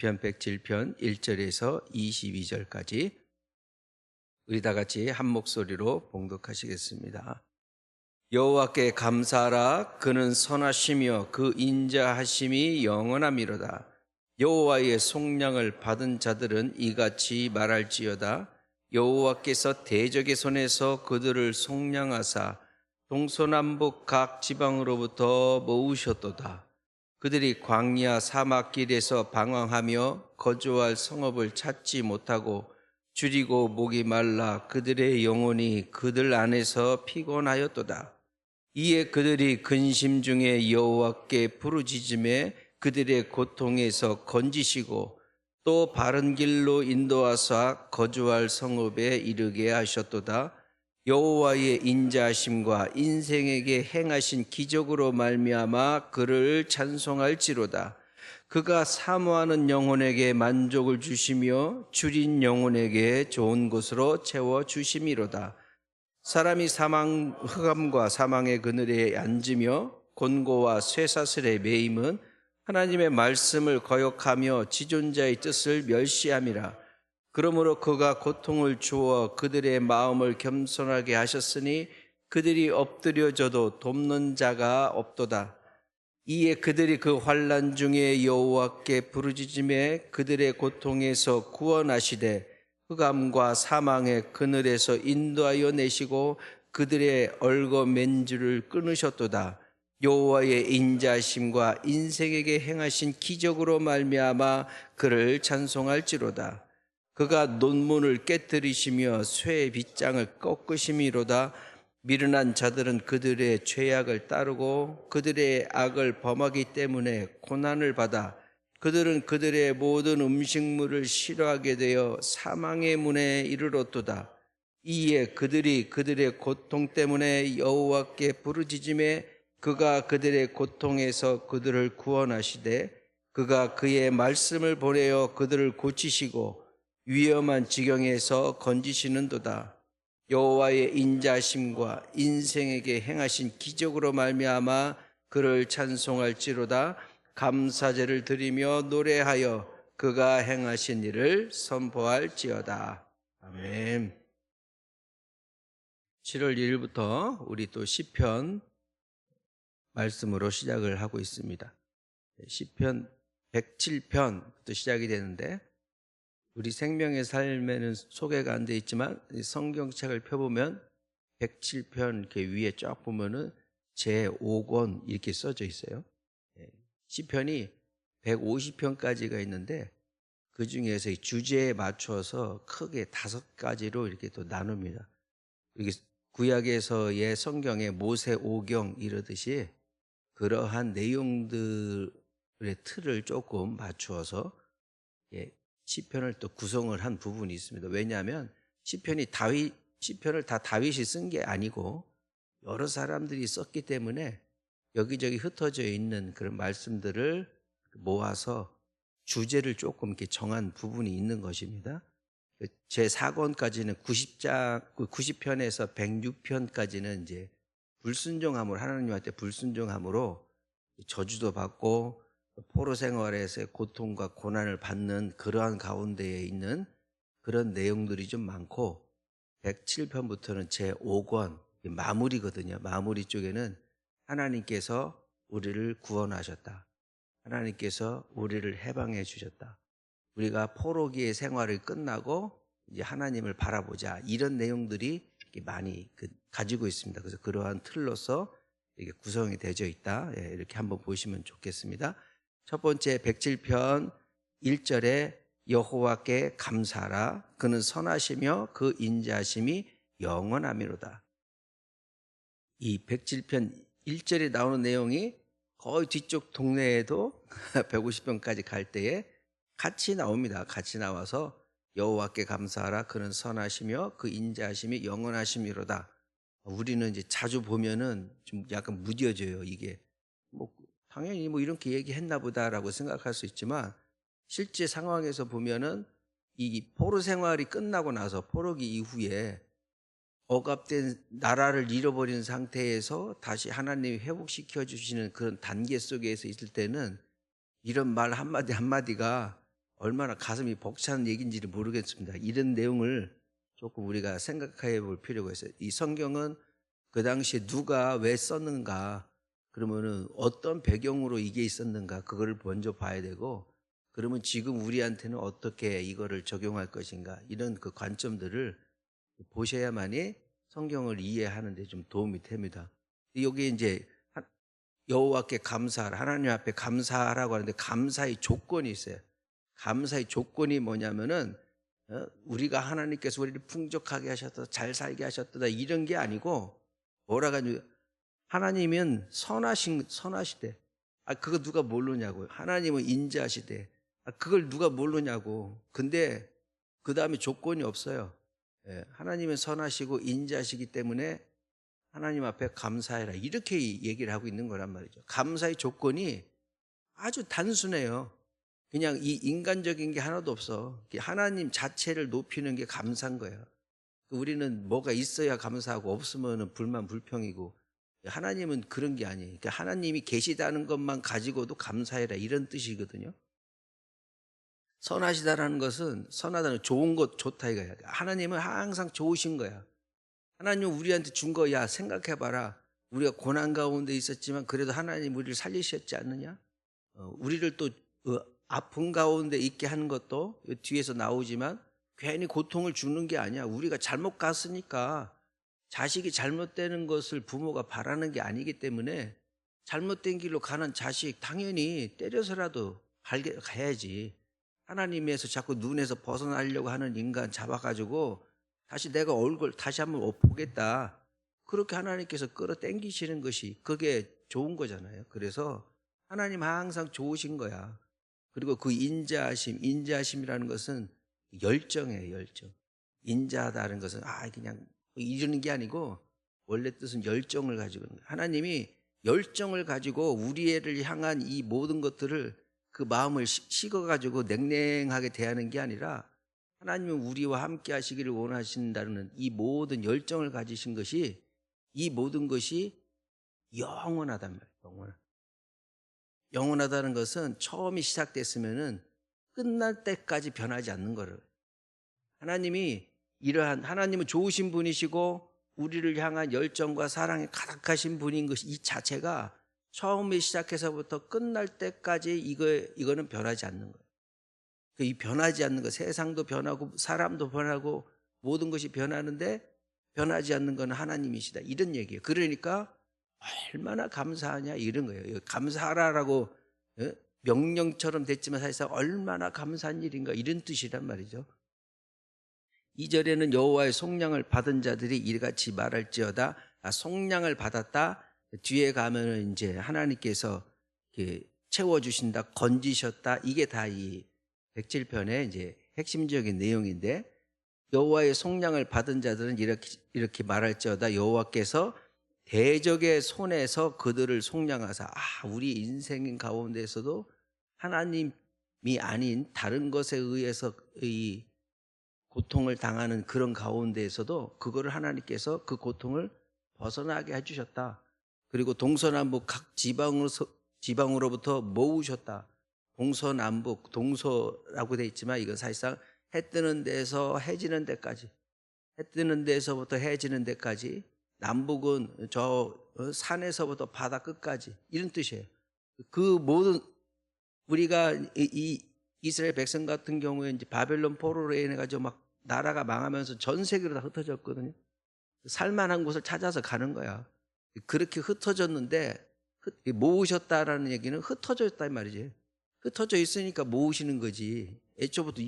시편 107편 1절에서 22절까지 우리 다 같이 한 목소리로 봉독하시겠습니다. 여호와께 감사하라. 그는 선하시며 그 인자하심이 영원함이로다. 여호와의 속량을 받은 자들은 이같이 말할지어다. 여호와께서 대적의 손에서 그들을 속량하사 동서남북 각 지방으로부터 모으셨도다. 그들이 광야 사막길에서 방황하며 거주할 성읍을 찾지 못하고 줄이고 목이 말라 그들의 영혼이 그들 안에서 피곤하였도다. 이에 그들이 근심 중에 여호와께 부르짖음에 그들의 고통에서 건지시고 또 바른 길로 인도하사 거주할 성읍에 이르게 하셨도다. 여호와의 인자하심과 인생에게 행하신 기적으로 말미암아 그를 찬송할지로다. 그가 사모하는 영혼에게 만족을 주시며 줄인 영혼에게 좋은 곳으로 채워 주심이로다. 사람이 흑암과 사망의 그늘에 앉으며 곤고와 쇠사슬의 매임은 하나님의 말씀을 거역하며 지존자의 뜻을 멸시함이라. 그러므로 그가 고통을 주어 그들의 마음을 겸손하게 하셨으니 그들이 엎드려져도 돕는 자가 없도다. 이에 그들이 그 환난 중에 여호와께 부르짖음에 그들의 고통에서 구원하시되 흑암과 사망의 그늘에서 인도하여 내시고 그들의 얼거 맨줄을 끊으셨도다. 여호와의 인자하심과 인생에게 행하신 기적으로 말미암아 그를 찬송할지로다. 그가 논문을 깨뜨리시며 쇠의 빗장을 꺾으심이로다. 미련한 자들은 그들의 죄악을 따르고 그들의 악을 범하기 때문에 고난을 받아 그들은 그들의 모든 음식물을 싫어하게 되어 사망의 문에 이르렀도다. 이에 그들이 그들의 고통 때문에 여호와께 부르짖음에 그가 그들의 고통에서 그들을 구원하시되 그가 그의 말씀을 보내어 그들을 고치시고 위험한 지경에서 건지시는도다. 여호와의 인자심과 인생에게 행하신 기적으로 말미암아 그를 찬송할지로다. 감사제를 드리며 노래하여 그가 행하신 일을 선포할지어다. 아멘. 7월 1일부터 우리 또 시편 말씀으로 시작을 하고 있습니다. 시편 107편부터 시작이 되는데 우리 생명의 삶에는 소개가 안 돼 있지만 성경책을 펴보면 107편 이렇게 위에 쫙 보면은 제5권 이렇게 써져 있어요. 시편이 150편까지가 있는데 그 중에서 이 주제에 맞춰서 크게 5가지로 이렇게 또 나눕니다. 이게 구약에서의 성경의 모세오경 이러듯이 그러한 내용들의 틀을 조금 맞추어서 시편을 또 구성을 한 부분이 있습니다. 왜냐하면 시편을 다 다윗이 쓴 게 아니고 여러 사람들이 썼기 때문에 여기저기 흩어져 있는 그런 말씀들을 모아서 주제를 조금 이렇게 정한 부분이 있는 것입니다. 제 4권까지는 90편에서 106편까지는 이제 불순종함으로 하나님한테 불순종함으로 저주도 받고 포로 생활에서의 고통과 고난을 받는 그러한 가운데에 있는 그런 내용들이 좀 많고 107편부터는 제5권 마무리거든요. 마무리 쪽에는 하나님께서 우리를 구원하셨다. 하나님께서 우리를 해방해 주셨다. 우리가 포로기의 생활이 끝나고 이제 하나님을 바라보자. 이런 내용들이 많이 가지고 있습니다. 그래서 그러한 틀로서 이게 구성이 되어 있다. 이렇게 한번 보시면 좋겠습니다. 첫 번째 107편 1절에 여호와께 감사하라. 그는 선하시며 그 인자하심이 영원함이로다. 이 107편 1절에 나오는 내용이 거의 뒤쪽 동네에도 150편까지 갈 때에 같이 나옵니다. 같이 나와서 여호와께 감사하라. 그는 선하시며 그 인자하심이 영원하심이로다. 우리는 이제 자주 보면은 좀 약간 무뎌져요. 이게 뭐 당연히 뭐 이렇게 얘기했나 보다라고 생각할 수 있지만 실제 상황에서 보면은 이 포로 생활이 끝나고 나서 포로기 이후에 억압된 나라를 잃어버린 상태에서 다시 하나님이 회복시켜 주시는 그런 단계 속에서 있을 때는 이런 말 한마디 한마디가 얼마나 가슴이 벅찬 얘기인지를 모르겠습니다. 이런 내용을 조금 우리가 생각해 볼 필요가 있어요. 이 성경은 그 당시에 누가 왜 썼는가, 그러면은 어떤 배경으로 이게 있었는가, 그거를 먼저 봐야 되고, 그러면 지금 우리한테는 어떻게 이거를 적용할 것인가, 이런 그 관점들을 보셔야만이 성경을 이해하는 데 좀 도움이 됩니다. 여기 이제 여호와께 감사하라, 하나님 앞에 감사하라고 하는데 감사의 조건이 있어요. 감사의 조건이 뭐냐면은 우리가 하나님께서 우리를 풍족하게 하셨다, 잘 살게 하셨다, 이런 게 아니고, 뭐라 하냐, 하나님은 선하시대. 그거 누가 모르냐고요. 하나님은 인자하시대. 그걸 누가 모르냐고. 근데 그 다음에 조건이 없어요. 하나님은 선하시고 인자하시기 때문에 하나님 앞에 감사해라, 이렇게 얘기를 하고 있는 거란 말이죠. 감사의 조건이 아주 단순해요. 그냥 이 인간적인 게 하나도 없어. 하나님 자체를 높이는 게 감사인 거예요. 우리는 뭐가 있어야 감사하고 없으면 불만 불평이고, 하나님은 그런 게 아니에요. 그러니까 하나님이 계시다는 것만 가지고도 감사해라, 이런 뜻이거든요. 선하시다라는 것은, 선하다는 좋은 것, 좋다 이거야. 하나님은 항상 좋으신 거야. 하나님은 우리한테 준 거야. 생각해봐라. 우리가 고난 가운데 있었지만 그래도 하나님 우리를 살리셨지 않느냐? 우리를 또 아픈 가운데 있게 하는 것도 뒤에서 나오지만 괜히 고통을 주는 게 아니야. 우리가 잘못 갔으니까, 자식이 잘못되는 것을 부모가 바라는 게 아니기 때문에 잘못된 길로 가는 자식 당연히 때려서라도 가야지. 하나님에서 자꾸 눈에서 벗어나려고 하는 인간 잡아가지고 다시 내가 얼굴 다시 한번 보겠다, 그렇게 하나님께서 끌어당기시는 것이 그게 좋은 거잖아요. 그래서 하나님 항상 좋으신 거야. 그리고 그 인자하심이라는 것은 열정이에요, 열정. 인자하다는 것은 그냥 이러는 게 아니고, 원래 뜻은 열정을 가지고 있는 거예요. 하나님이 열정을 가지고 우리를 향한 이 모든 것들을, 그 마음을 식어가지고 냉랭하게 대하는 게 아니라, 하나님은 우리와 함께 하시기를 원하신다는 이 모든 열정을 가지신 것이, 이 모든 것이 영원하단 말이에요. 영원하다는 것은 처음이 시작됐으면은 끝날 때까지 변하지 않는 거를. 하나님은 좋으신 분이시고 우리를 향한 열정과 사랑에 가득하신 분인 것이, 이 자체가 처음에 시작해서부터 끝날 때까지 이거는 변하지 않는 거예요. 이 변하지 않는 것, 세상도 변하고 사람도 변하고 모든 것이 변하는데 변하지 않는 건 하나님이시다, 이런 얘기예요. 그러니까 얼마나 감사하냐, 이런 거예요. 감사하라라고 명령처럼 됐지만 사실상 얼마나 감사한 일인가, 이런 뜻이란 말이죠. 2절에는 여호와의 속량을 받은 자들이 이같이 말할지어다. 속량을 받았다. 뒤에 가면은 이제 하나님께서 채워주신다, 건지셨다, 이게 다 이 107편의 이제 핵심적인 내용인데, 여호와의 속량을 받은 자들은 이렇게 말할지어다. 여호와께서 대적의 손에서 그들을 속량하사. 우리 인생 가운데서도 하나님이 아닌 다른 것에 의해서 이 고통을 당하는 그런 가운데에서도 그거를 하나님께서 그 고통을 벗어나게 해주셨다. 그리고 동서남북 각 지방으로부터 모으셨다. 동서남북, 동서라고 되어 있지만 이건 사실상 해 뜨는 데서 해 지는 데까지, 해 뜨는 데서부터 해 지는 데까지, 남북은 저 산에서부터 바다 끝까지, 이런 뜻이에요. 그 모든, 우리가 이 이스라엘 백성 같은 경우에 이제 바벨론 포로로 인해 가지고 막 나라가 망하면서 전 세계로 다 흩어졌거든요. 살만한 곳을 찾아서 가는 거야. 그렇게 흩어졌는데, 모으셨다라는 얘기는 흩어졌다 이 말이지. 흩어져 있으니까 모으시는 거지. 애초부터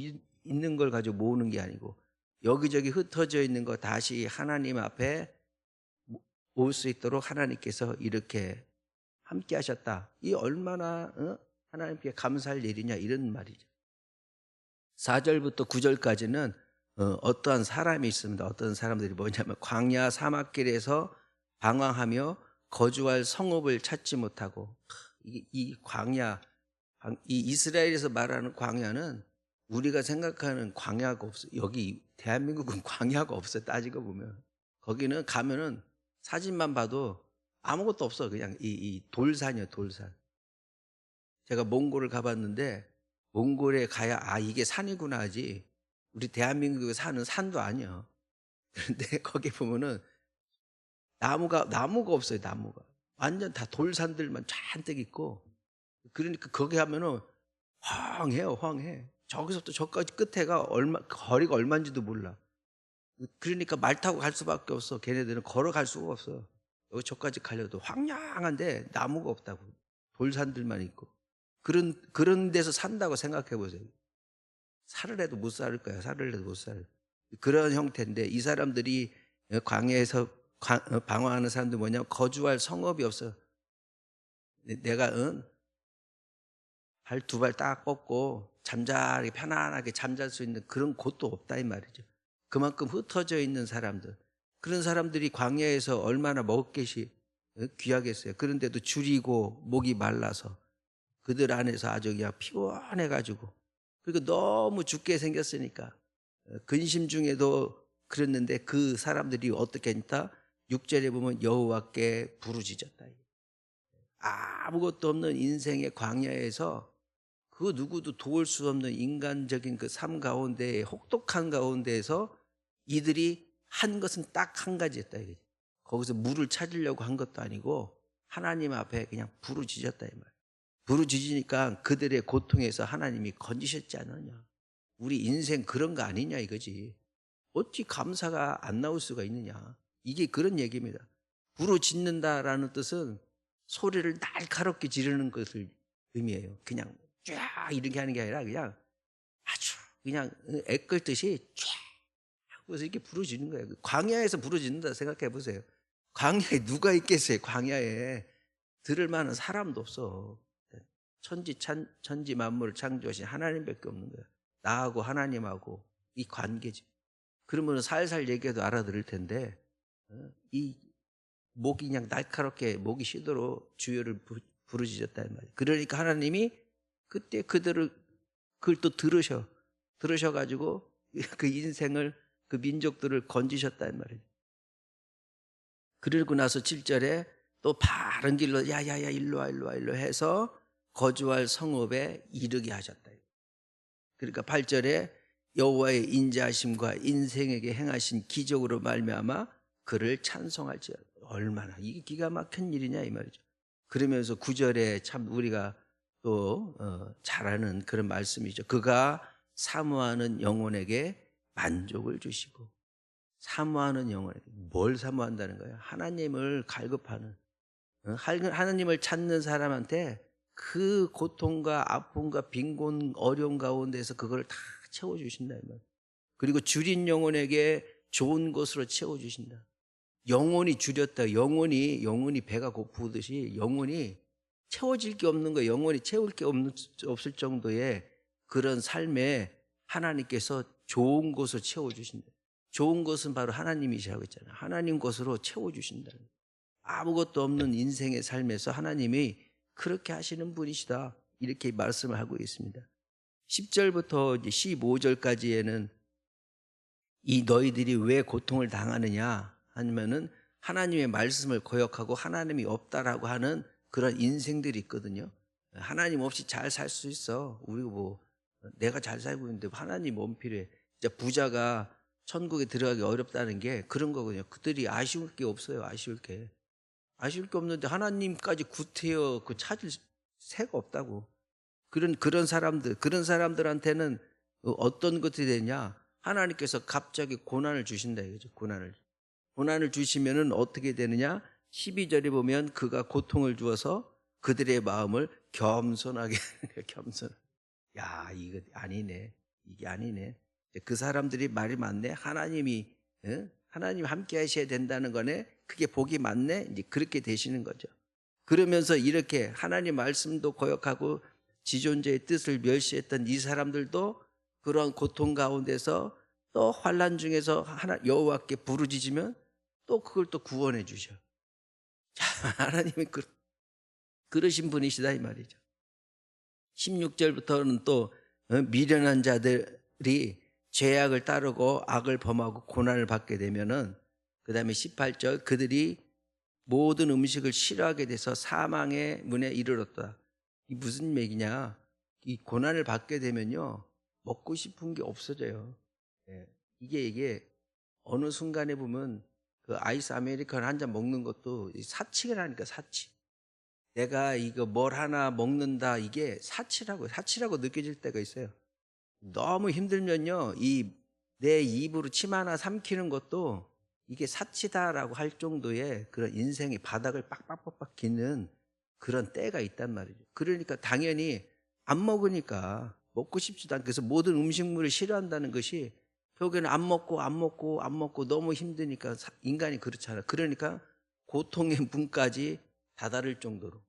있는 걸 가지고 모으는 게 아니고, 여기저기 흩어져 있는 거 다시 하나님 앞에 올 수 있도록 하나님께서 이렇게 함께 하셨다. 이 얼마나 하나님께 감사할 일이냐, 이런 말이죠. 4절부터 9절까지는 어떠한 사람이 있습니다. 어떤 사람들이 뭐냐면, 광야 사막길에서 방황하며 거주할 성읍을 찾지 못하고, 이 광야, 이 이스라엘에서 말하는 광야는 우리가 생각하는 광야가 없어. 여기 대한민국은 광야가 없어요. 따지고 보면 거기는 가면은 사진만 봐도 아무것도 없어. 그냥 이 돌산이요, 돌산. 제가 몽골을 가봤는데 몽골에 가야 아 이게 산이구나 하지. 우리 대한민국에 사는 산도 아니야. 그런데 거기 보면은 나무가 없어요. 나무가 완전 다 돌산들만 잔뜩 있고 그러니까 거기 하면은 황해요. 황해. 저기서부터 저까지 끝에가 얼마 거리가 얼마인지도 몰라. 그러니까 말 타고 갈 수밖에 없어. 걔네들은 걸어갈 수가 없어. 여기 저까지 가려도 황량한데 나무가 없다고. 돌산들만 있고. 그런 데서 산다고 생각해 보세요. 살을 해도 못 살 거야. 살을 해도 못 살. 그런 형태인데 이 사람들이 광야에서 방황하는 사람들 뭐냐면 거주할 성읍이 없어. 내가 발 두 발 딱 뻗고 잠자리 편안하게 잠잘 수 있는 그런 곳도 없다 이 말이죠. 그만큼 흩어져 있는 사람들. 그런 사람들이 광야에서 얼마나 먹을 것이 귀하겠어요. 그런데도 줄이고 목이 말라서 그들 안에서 아주 그냥 피곤해 가지고 그리고 너무 죽게 생겼으니까 근심 중에도 그랬는데 그 사람들이 어떻게 했다? 6절에 보면 여호와께 부르짖었다. 아무것도 없는 인생의 광야에서 그 누구도 도울 수 없는 인간적인 그 삶 가운데 혹독한 가운데에서 이들이 한 것은 딱 한 가지였다. 거기서 물을 찾으려고 한 것도 아니고 하나님 앞에 그냥 부르짖었다 이 말. 부르짖으니까 그들의 고통에서 하나님이 건지셨지 않느냐. 우리 인생 그런 거 아니냐 이거지. 어찌 감사가 안 나올 수가 있느냐. 이게 그런 얘기입니다. 부르짖는다라는 뜻은 소리를 날카롭게 지르는 것을 의미해요. 그냥 쫙 이렇게 하는 게 아니라 그냥 아주 그냥 애끌듯이 쫙 하고서 이렇게 부르짖는 거예요. 광야에서 부르짖는다 생각해 보세요. 광야에 누가 있겠어요? 광야에 들을 만한 사람도 없어. 천지 만물을 창조하신 하나님밖에 없는 거예요. 나하고 하나님하고 이 관계지. 그러면 살살 얘기해도 알아들을 텐데 이 목이 그냥 날카롭게 목이 쉬도록 주여를 부르짖었다 이 말이에요. 그러니까 하나님이 그때 그걸 또 들으셔가지고 그 인생을 그 민족들을 건지셨다 이 말이에요. 그러고 나서 7절에 또 바른 길로 야야야 일로 와 해서 거주할 성읍에 이르게 하셨다. 그러니까 8절에 여호와의 인자하심과 인생에게 행하신 기적으로 말미암아 그를 찬송할지어다. 얼마나 이게 기가 막힌 일이냐 이 말이죠. 그러면서 9절에 참 우리가 또 잘 아는 그런 말씀이죠. 그가 사모하는 영혼에게 만족을 주시고 사모하는 영혼에게 뭘 사모한다는 거예요? 하나님을 갈급하는 하나님을 찾는 사람한테 그 고통과 아픔과 빈곤 어려운 가운데서 그걸 다 채워주신다 이 말. 그리고 줄인 영혼에게 좋은 것으로 채워주신다. 영혼이 줄였다. 영혼이 배가 고프듯이 영혼이 채워질 게 없는 거예요. 영혼이 채울 게 없을 정도의 그런 삶에 하나님께서 좋은 것을 채워주신다. 좋은 것은 바로 하나님이시라고 했잖아요. 하나님 것으로 채워주신다. 아무것도 없는 인생의 삶에서 하나님이 그렇게 하시는 분이시다. 이렇게 말씀을 하고 있습니다. 10절부터 15절까지에는 이 너희들이 왜 고통을 당하느냐 하면은 하나님의 말씀을 거역하고 하나님이 없다라고 하는 그런 인생들이 있거든요. 하나님 없이 잘 살 수 있어. 우리 내가 잘 살고 있는데 하나님 뭔 필요해. 진짜 부자가 천국에 들어가기 어렵다는 게 그런 거거든요. 그들이 아쉬울 게 없어요. 아쉬울 게 없는데 하나님까지 구태여 그 찾을 새가 없다고. 그런 사람들한테는 어떤 것이 되냐? 하나님께서 갑자기 고난을 주신다 이거죠. 고난을 주시면은 어떻게 되느냐? 12절에 보면 그가 고통을 주어서 그들의 마음을 겸손하게 겸손. 야, 이거 아니네. 이게 아니네. 그 사람들이 말이 많네. 하나님 함께 하셔야 된다는 거네. 그게 복이 많네. 이제 그렇게 되시는 거죠. 그러면서 이렇게 하나님 말씀도 거역하고 지존자의 뜻을 멸시했던 이 사람들도 그런 고통 가운데서 또 환난 중에서 여호와께 부르짖으면 또 그걸 또 구원해 주셔. 자, 하나님이 그러신 분이시다 이 말이죠. 16절부터는 또 미련한 자들이 죄악을 따르고 악을 범하고 고난을 받게 되면은 그다음에 18절 그들이 모든 음식을 싫어하게 돼서 사망의 문에 이르렀다. 이 무슨 얘기냐? 이 고난을 받게 되면요, 먹고 싶은 게 없어져요. 예. 이게 어느 순간에 보면 그 아이스 아메리카노 한 잔 먹는 것도 사치라니까, 사치. 내가 이거 뭘 하나 먹는다, 이게 사치라고 느껴질 때가 있어요. 너무 힘들면요, 내 입으로 침 하나 삼키는 것도 이게 사치다라고 할 정도의 그런 인생의 바닥을 빡빡빡빡 기는 그런 때가 있단 말이죠. 그러니까 당연히 안 먹으니까 먹고 싶지도 않고, 그래서 모든 음식물을 싫어한다는 것이 결국에는 안 먹고 너무 힘드니까 인간이 그렇잖아. 그러니까 고통의 문까지 다다를 정도로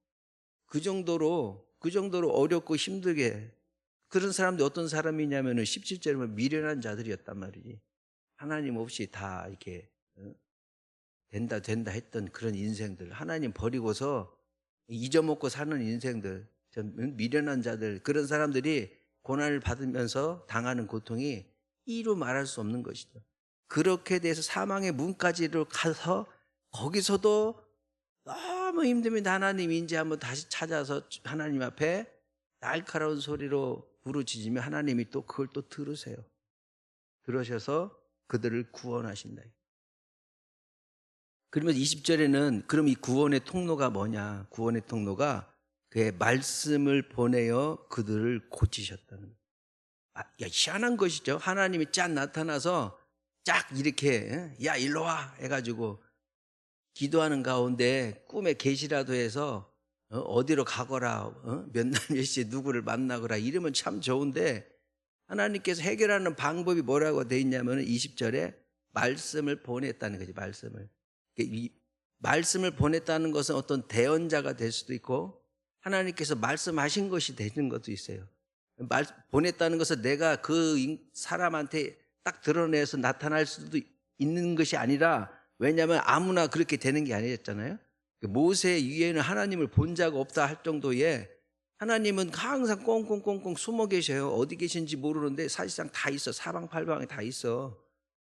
그 정도로 어렵고 힘들게, 그런 사람들이 어떤 사람이냐면은 17절에 미련한 자들이었단 말이지. 하나님 없이 다 이렇게 된다 했던 그런 인생들, 하나님 버리고서 잊어먹고 사는 인생들, 미련한 자들, 그런 사람들이 고난을 받으면서 당하는 고통이 이루 말할 수 없는 것이죠. 그렇게 돼서 사망의 문까지로 가서 거기서도 너무 힘들면 하나님 이제 한번 다시 찾아서 하나님 앞에 날카로운 소리로 부르짖으며 하나님이 또 그걸 또 들으세요. 들으셔서 그들을 구원하신다. 그러면 20절에는 그럼 이 구원의 통로가 뭐냐? 구원의 통로가 그의 말씀을 보내어 그들을 고치셨다는 거예요. 야, 희한한 것이죠. 하나님이 짠 나타나서 쫙 이렇게 야 일로 와 해가지고 기도하는 가운데 꿈에 계시라도 해서 어디로 가거라, 몇 날 몇 시에 누구를 만나거라, 이러면 참 좋은데 하나님께서 해결하는 방법이 뭐라고 돼 있냐면 20절에 말씀을 보냈다는 거지. 이 말씀을 보냈다는 것은 어떤 대언자가 될 수도 있고 하나님께서 말씀하신 것이 되는 것도 있어요. 보냈다는 것은 내가 그 사람한테 딱 드러내서 나타날 수도 있는 것이 아니라, 왜냐하면 아무나 그렇게 되는 게 아니었잖아요. 모세 위에는 하나님을 본 적 없다 할 정도의, 하나님은 항상 꽁꽁꽁꽁 숨어 계셔요. 어디 계신지 모르는데 사실상 다 있어. 사방팔방에 다 있어.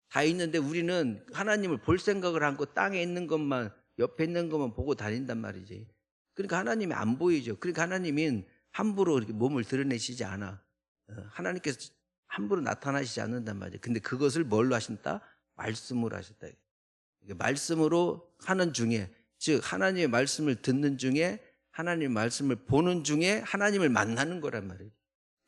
다 있는데 우리는 하나님을 볼 생각을 않고 땅에 있는 것만, 옆에 있는 것만 보고 다닌단 말이지. 그러니까 하나님이 안 보이죠. 그러니까 하나님은 함부로 이렇게 몸을 드러내시지 않아. 하나님께서 함부로 나타나시지 않는단 말이에요. 근데 그것을 뭘로 하신다? 말씀으로 하셨다. 말씀으로 하는 중에, 즉 하나님의 말씀을 듣는 중에, 하나님의 말씀을 보는 중에 하나님을 만나는 거란 말이에요.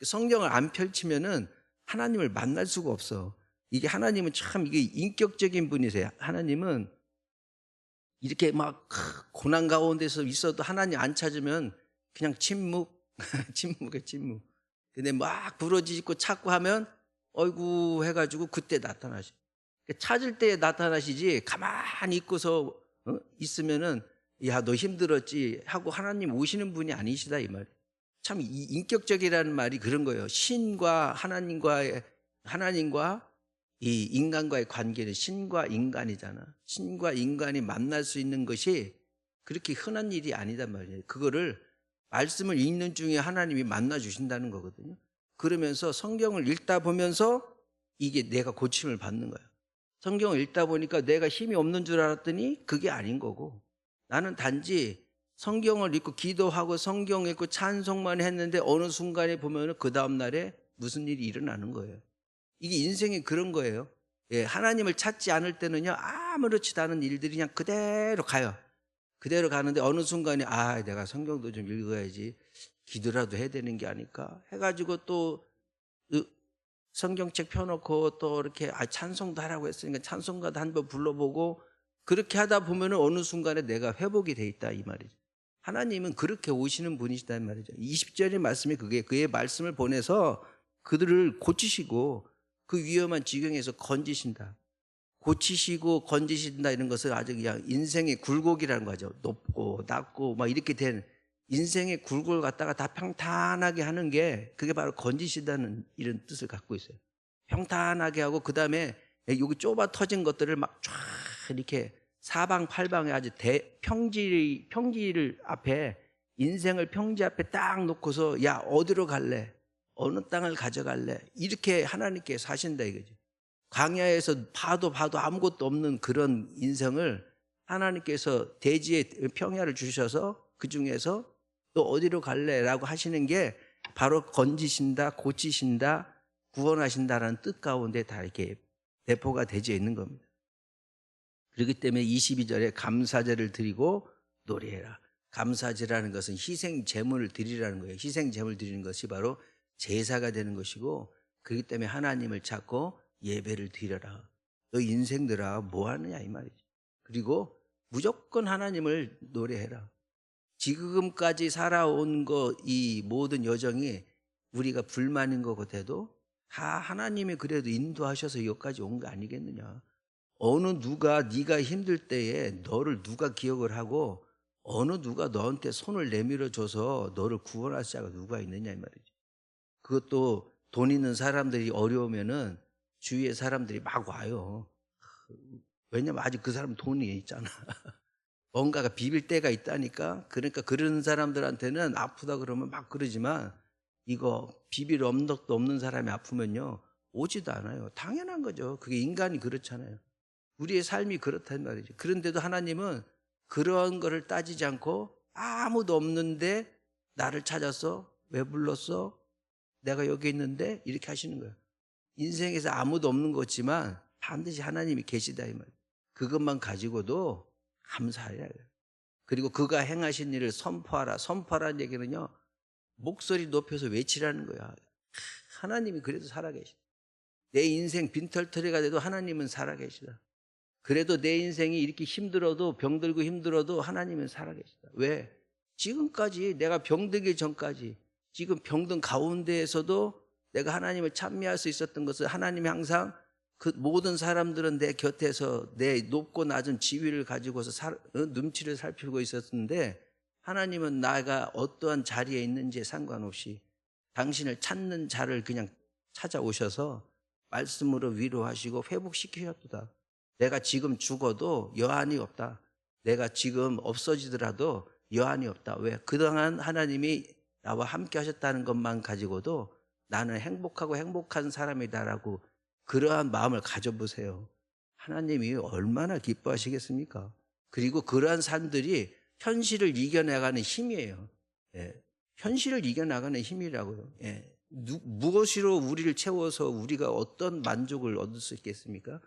성경을 안 펼치면은 하나님을 만날 수가 없어. 이게 하나님은 참 이게 인격적인 분이세요. 하나님은 이렇게 막 고난 가운데서 있어도 하나님 안 찾으면 그냥 침묵, 침묵. 근데 막 부러지고 찾고 하면 어이구 해가지고 그때 나타나시. 찾을 때 나타나시지 가만히 있고서 있으면은 야 너 힘들었지 하고 하나님 오시는 분이 아니시다 이 말. 참 이 인격적이라는 말이 그런 거예요. 신과 하나님과 이 인간과의 관계는 신과 인간이잖아. 신과 인간이 만날 수 있는 것이 그렇게 흔한 일이 아니단 말이에요. 그거를 말씀을 읽는 중에 하나님이 만나 주신다는 거거든요. 그러면서 성경을 읽다 보면서 이게 내가 고침을 받는 거야. 성경을 읽다 보니까 내가 힘이 없는 줄 알았더니 그게 아닌 거고, 나는 단지 성경을 읽고 기도하고 성경 읽고 찬송만 했는데 어느 순간에 보면 그 다음날에 무슨 일이 일어나는 거예요. 이게 인생이 그런 거예요. 예, 하나님을 찾지 않을 때는요 아무렇지도 않은 일들이 그냥 그대로 가요. 그대로 가는데 어느 순간에 내가 성경도 좀 읽어야지, 기도라도 해야 되는 게 아닐까 해가지고 또 성경책 펴놓고 또 이렇게 찬송도 하라고 했으니까 찬송가도 한번 불러보고, 그렇게 하다 보면 어느 순간에 내가 회복이 돼 있다 이 말이죠. 하나님은 그렇게 오시는 분이시다 이 말이죠. 20절의 말씀이 그게 그의 말씀을 보내서 그들을 고치시고 그 위험한 지경에서 건지신다. 고치시고 건지신다 이런 것을 아주 그냥 인생의 굴곡이라는 거죠. 높고 낮고 막 이렇게 된 인생의 굴곡을 갖다가 다 평탄하게 하는 게, 그게 바로 건지시다는 이런 뜻을 갖고 있어요. 평탄하게 하고 그 다음에 여기 좁아 터진 것들을 막 쫙 이렇게 사방팔방에 아주 평지를 앞에, 인생을 평지 앞에 딱 놓고서 야 어디로 갈래? 어느 땅을 가져갈래? 이렇게 하나님께서 하신다 이거죠. 광야에서 봐도 아무것도 없는 그런 인생을 하나님께서 대지에 평야를 주셔서 그 중에서 또 어디로 갈래? 라고 하시는 게 바로 건지신다, 고치신다, 구원하신다라는 뜻 가운데 다 이렇게 대포가 되어 있는 겁니다. 그렇기 때문에 22절에 감사제를 드리고 노래해라. 감사제라는 것은 희생 제물을 드리라는 거예요. 희생 제물 드리는 것이 바로 제사가 되는 것이고, 그렇기 때문에 하나님을 찾고 예배를 드려라. 너 인생들아 뭐 하느냐 이 말이지. 그리고 무조건 하나님을 노래해라. 지금까지 살아온 거, 이 모든 여정이 우리가 불만인 것 같아도 다 하나님이 그래도 인도하셔서 여기까지 온 거 아니겠느냐. 어느 누가 네가 힘들 때에 너를 누가 기억을 하고 어느 누가 너한테 손을 내밀어 줘서 너를 구원할 자가 누가 있느냐 이 말이지. 그것도 돈 있는 사람들이 어려우면은 주위에 사람들이 막 와요. 왜냐면 아직 그 사람 돈이 있잖아. 뭔가가 비빌 때가 있다니까. 그러니까 그런 사람들한테는 아프다 그러면 막 그러지만, 이거 비빌 언덕도 없는 사람이 아프면요 오지도 않아요. 당연한 거죠. 그게 인간이 그렇잖아요. 우리의 삶이 그렇단 말이죠. 그런데도 하나님은 그런 거를 따지지 않고 아무도 없는데 나를 찾았어? 왜 불렀어? 내가 여기 있는데? 이렇게 하시는 거예요. 인생에서 아무도 없는 거지만 반드시 하나님이 계시다 이 말이에요. 그것만 가지고도 감사해야 돼요. 그리고 그가 행하신 일을 선포하라. 선포하라는 얘기는요, 목소리 높여서 외치라는 거야. 하나님이 그래도 살아계시다. 내 인생 빈털터리가 돼도 하나님은 살아계시다. 그래도 내 인생이 이렇게 힘들어도, 병들고 힘들어도 하나님은 살아계시다. 왜? 지금까지 내가 병들기 전까지, 지금 병든 가운데에서도 내가 하나님을 찬미할 수 있었던 것은, 하나님이 항상 그 모든 사람들은 내 곁에서 내 높고 낮은 지위를 가지고서 눈치를 살피고 있었는데, 하나님은 나가 어떠한 자리에 있는지에 상관없이 당신을 찾는 자를 그냥 찾아오셔서 말씀으로 위로하시고 회복시키셨다. 내가 지금 죽어도 여한이 없다. 내가 지금 없어지더라도 여한이 없다. 왜? 그동안 하나님이 나와 함께 하셨다는 것만 가지고도 나는 행복하고 행복한 사람이다라고, 그러한 마음을 가져보세요. 하나님이 얼마나 기뻐하시겠습니까? 그리고 그러한 삶들이 현실을 이겨나가는 힘이에요. 예. 현실을 이겨나가는 힘이라고요. 예. 무엇으로 우리를 채워서 우리가 어떤 만족을 얻을 수 있겠습니까?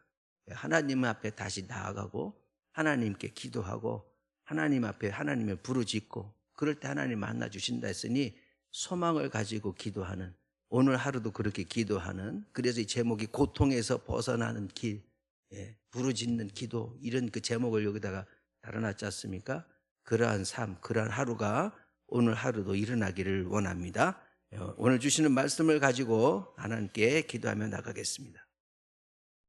하나님 앞에 다시 나아가고 하나님께 기도하고 하나님 앞에 하나님을 부르짖고, 그럴 때 하나님 만나 주신다 했으니 소망을 가지고 기도하는, 오늘 하루도 그렇게 기도하는, 그래서 이 제목이 고통에서 벗어나는 길, 부르짖는 기도, 이런 그 제목을 여기다가 달아놨지 않습니까? 그러한 삶, 그러한 하루가 오늘 하루도 일어나기를 원합니다. 오늘 주시는 말씀을 가지고 하나님께 기도하며 나가겠습니다.